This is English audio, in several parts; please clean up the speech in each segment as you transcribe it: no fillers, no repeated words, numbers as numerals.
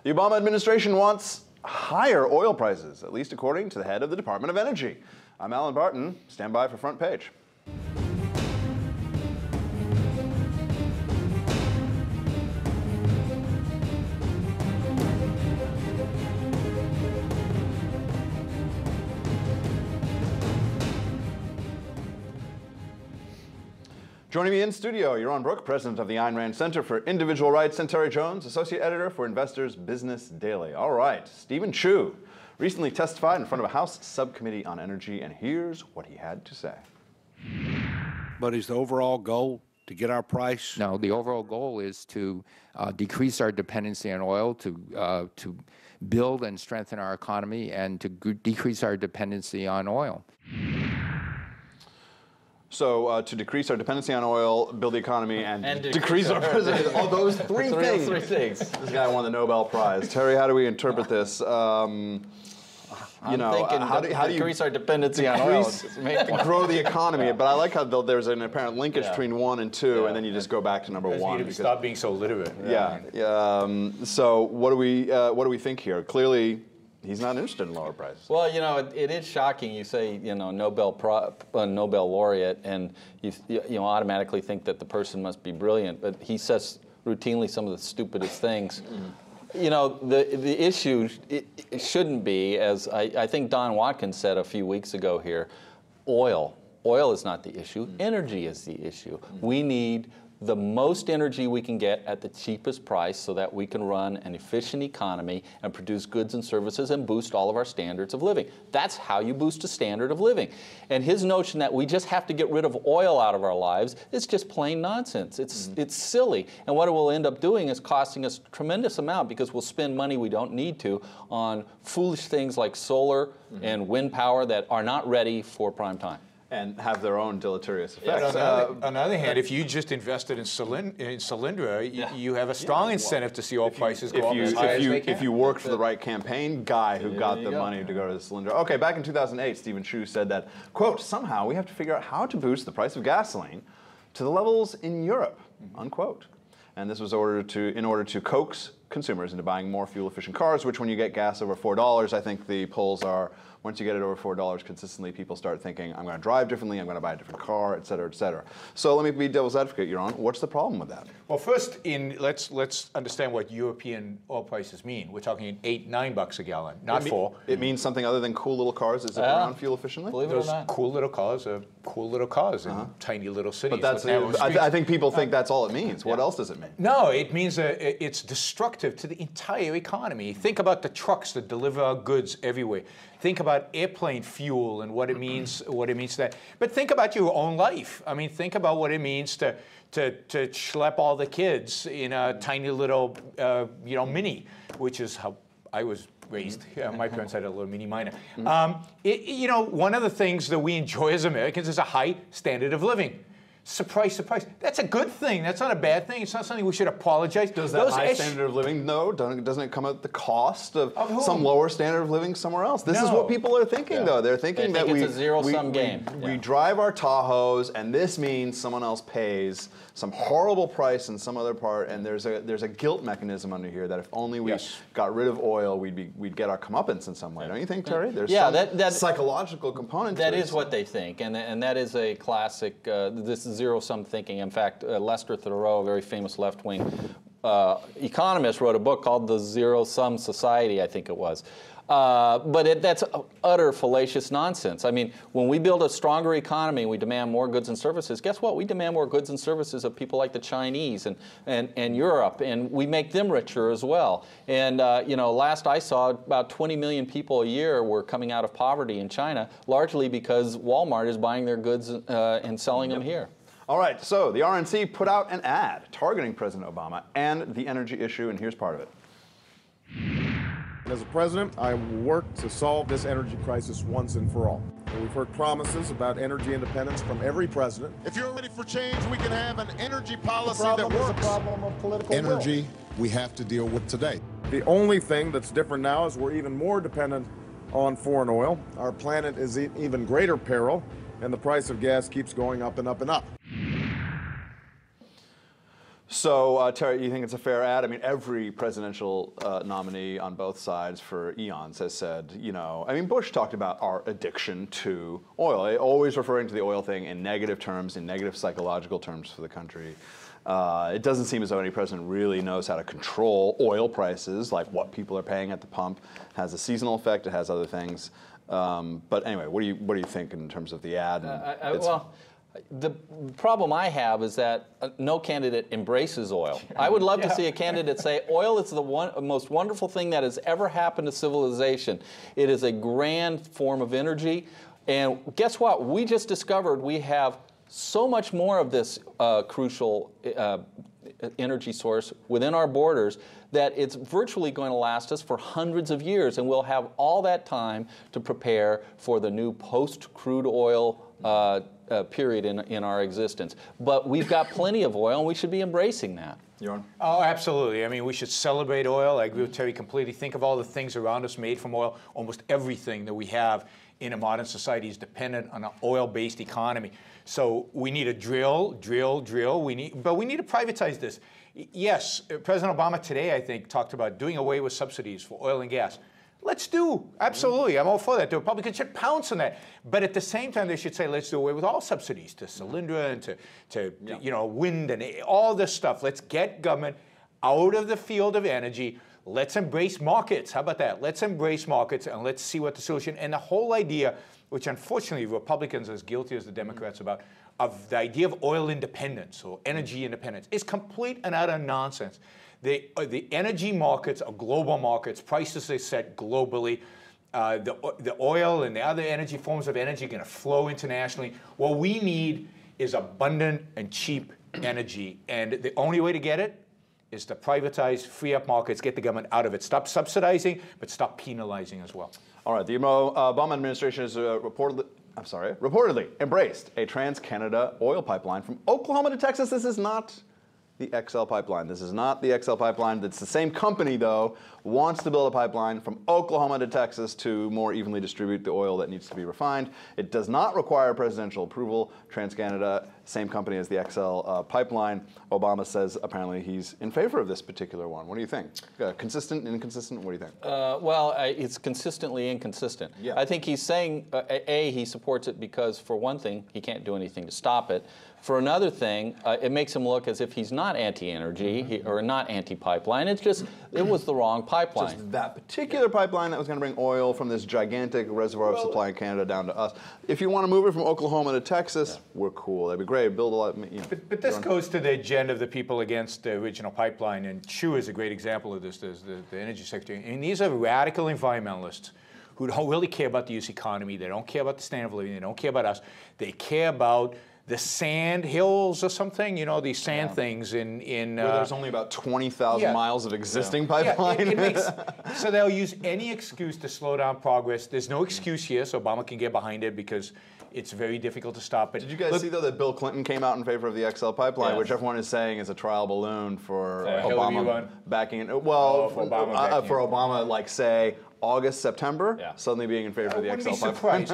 The Obama administration wants higher oil prices, at least according to the head of the Department of Energy. I'm Allen Barton. Stand by for Front Page. Joining me in studio, Yaron Brook, president of the Ayn Rand Center for Individual Rights, and Terry Jones, associate editor for Investors Business Daily. All right, Stephen Chu recently testified in front of a House subcommittee on energy, and here's what he had to say. But is the overall goal to get our price? No, the overall goal is to decrease our dependency on oil, to build and strengthen our economy, and to decrease our dependency on oil. So to decrease our dependency on oil, build the economy, and decrease our presidency. All those three things. This guy won the Nobel Prize. Terry, how do we interpret this? How do you decrease our dependency on oil? Grow the economy. But I like how there's an apparent linkage between 1 and 2, and then you just go back to number 1. Because stop being so literate. So what do we think here? Clearly, he's not interested in lower prices. Well, it is shocking. You say, Nobel laureate, and you automatically think that the person must be brilliant. But he says routinely some of the stupidest things. The issue it shouldn't be, as I think Don Watkins said a few weeks ago here, oil. Oil is not the issue. Energy is the issue. We need the most energy we can get at the cheapest price so that we can run an efficient economy and produce goods and services and boost all of our standards of living. That's how you boost a standard of living. And his notion that we just have to get rid of oil out of our lives is just plain nonsense. It's silly. And what it will end up doing is costing us a tremendous amount, because we'll spend money we don't need to on foolish things like solar and wind power that are not ready for prime time. And have their own deleterious effects. On the other hand, if you just invested in Solyndra, you have a strong incentive to see oil prices go up as high as they can. If you work for the right campaign guy who got the money to go to the Solyndra. Okay, back in 2008, Stephen Chu said that, quote, somehow we have to figure out how to boost the price of gasoline to the levels in Europe, unquote. And this was in order to coax consumers into buying more fuel-efficient cars, which when you get gas over $4, I think the polls are, once you get it over $4 consistently, people start thinking, I'm going to drive differently, I'm going to buy a different car, et cetera, et cetera. So let me be devil's advocate, Yaron. What's the problem with that? Well, first, let's understand what European oil prices mean. We're talking $8, $9 a gallon, not $4. It means something other than cool little cars that zip around fuel efficiently? Believe it or not. Cool little cars are cool little cars in tiny little cities. But I think people think that's all it means. What else does it mean? No, it means it's destructive to the entire economy. Think about the trucks that deliver our goods everywhere. Think about airplane fuel and what it means. What it means to that. But think about your own life. I mean, think about what it means to schlep all the kids in a tiny little Mini, which is how I was raised. My parents had a little Mini Minor. One of the things that we enjoy as Americans is a high standard of living. Surprise, surprise. That's a good thing. That's not a bad thing. It's not something we should apologize. Does that high standard of living, doesn't it come at the cost of some lower standard of living somewhere else? This is what people are thinking, though. They're thinking that it's a zero-sum game. We drive our Tahoes, and this means someone else pays some horrible price in some other part, and there's a guilt mechanism under here that if only we got rid of oil, we'd get our comeuppance in some way. Don't you think, Terry? There's some psychological component to it. That is what they think, and that is a classic, this is zero-sum thinking. In fact, Lester Thoreau, a very famous left-wing economist, wrote a book called The Zero-Sum Society, I think it was. But that's utter fallacious nonsense. I mean, when we build a stronger economy, we demand more goods and services. Guess what? We demand more goods and services of people like the Chinese and Europe, and we make them richer as well. And last I saw, about 20 million people a year were coming out of poverty in China, largely because Walmart is buying their goods and selling them here. All right, so the RNC put out an ad targeting President Obama and the energy issue, and here's part of it. As a president, I will work to solve this energy crisis once and for all. And we've heard promises about energy independence from every president. If you're ready for change, we can have an energy policy that works. The problem of political energy we have to deal with today. The only thing that's different now is we're even more dependent on foreign oil. Our planet is in even greater peril, and the price of gas keeps going up and up and up. So, Terry, you think it's a fair ad? I mean, every presidential nominee on both sides for eons has said, you know, I mean, Bush talked about our addiction to oil, always referring to the oil thing in negative terms, in negative psychological terms for the country. It doesn't seem as though any president really knows how to control oil prices, like what people are paying at the pump. It has a seasonal effect. It has other things. But anyway, what do you think in terms of the ad? Well, the problem I have is that no candidate embraces oil. I would love to see a candidate say, oil is the most wonderful thing that has ever happened to civilization. It is a grand form of energy. And guess what? We just discovered we have so much more of this crucial energy source within our borders that it's virtually going to last us for hundreds of years, and we'll have all that time to prepare for the new post-crude oil period in our existence. But we've got plenty of oil, and we should be embracing that. Yaron? Oh, absolutely. I mean, we should celebrate oil. I agree with Terry completely. Think of all the things around us made from oil. Almost everything that we have in a modern society is dependent on an oil-based economy. So we need to drill. But we need to privatize this. Yes, President Obama today, I think, talked about doing away with subsidies for oil and gas. Let's do. Absolutely. I'm all for that. The Republicans should pounce on that. But at the same time, they should say, let's do away with all subsidies to Solyndra and to you know, wind and all this stuff. Let's get government out of the field of energy. Let's embrace markets. How about that? Let's embrace markets and let's see what the solution. And the whole idea, which unfortunately Republicans are as guilty as the Democrats about, of the idea of oil independence or energy independence is complete and utter nonsense. The energy markets are global markets. Prices are set globally. The oil and the other energy forms of energy are going to flow internationally. What we need is abundant and cheap energy. And the only way to get it is to privatize, free up markets, get the government out of it. Stop subsidizing, but stop penalizing as well. All right, the Obama administration has reportedly embraced a Trans-Canada oil pipeline from Oklahoma to Texas. This is not the XL pipeline. This is not the XL pipeline. It's the same company, though, wants to build a pipeline from Oklahoma to Texas to more evenly distribute the oil that needs to be refined. It does not require presidential approval. TransCanada, same company as the XL pipeline. Obama says apparently he's in favor of this particular one. What do you think? Consistent, inconsistent? What do you think? Well, it's consistently inconsistent. Yeah. I think he's saying, A, he supports it because, for one thing, he can't do anything to stop it. For another thing, it makes him look as if he's not anti-energy or not anti-pipeline. It's just, it was the wrong pipeline. Just that particular pipeline that was going to bring oil from this gigantic reservoir of supply in Canada down to us. If you want to move it from Oklahoma to Texas, we're cool. That'd be great. Build a lot. You know, but this goes to the agenda of the people against the original pipeline, and Chu is a great example of this, the Energy Secretary. I mean, these are radical environmentalists who don't really care about the U.S. economy. They don't care about the standard of living. They don't care about us. They care about the sand hills or something, you know, these sand things in where there's only about 20,000 miles of existing pipeline. So they'll use any excuse to slow down progress. There's no excuse here, so Obama can get behind it because it's very difficult to stop it. Did you guys see, though, that Bill Clinton came out in favor of the XL pipeline, which everyone is saying is a trial balloon for Obama backing it? Well, for Obama, like, say, August, September, suddenly being in favor of the XL pipeline.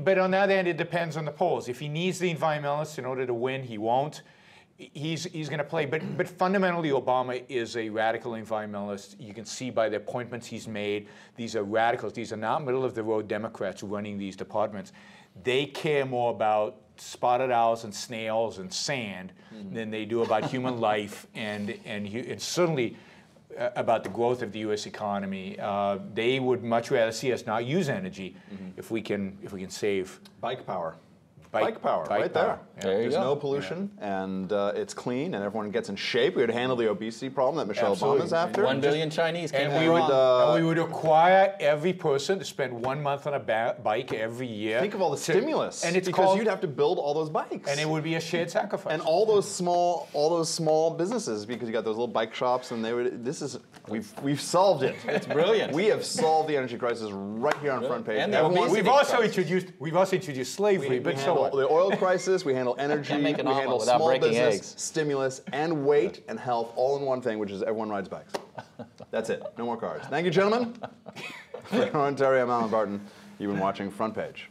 But on the other end, it depends on the polls. If he needs the environmentalists in order to win, he won't. He's going to play. But fundamentally, Obama is a radical environmentalist. You can see by the appointments he's made. These are radicals. These are not middle-of-the-road Democrats running these departments. They care more about spotted owls and snails and sand than they do about human life and certainly about the growth of the U.S. economy. They would much rather see us not use energy if we can save bike power. Bike power, right there. There's no pollution, and it's clean, and everyone gets in shape. We would handle the obesity problem that Michelle Obama's after. 1 billion Chinese came and we would require every person to spend 1 month on a bike every year. Think of all the stimulus, and it's because you'd have to build all those bikes, and it would be a shared sacrifice. And all those small businesses, because you got those little bike shops, and they would. We've solved it. It's brilliant. We have solved the energy crisis right here on front page. And we've also introduced slavery, but so the oil crisis, we handle energy, we handle small business, stimulus, and weight and health all in one thing, which is everyone rides bikes. That's it. No more cars. Thank you, gentlemen. For Yaron, Terry, I'm Allen Barton. You've been watching Front Page.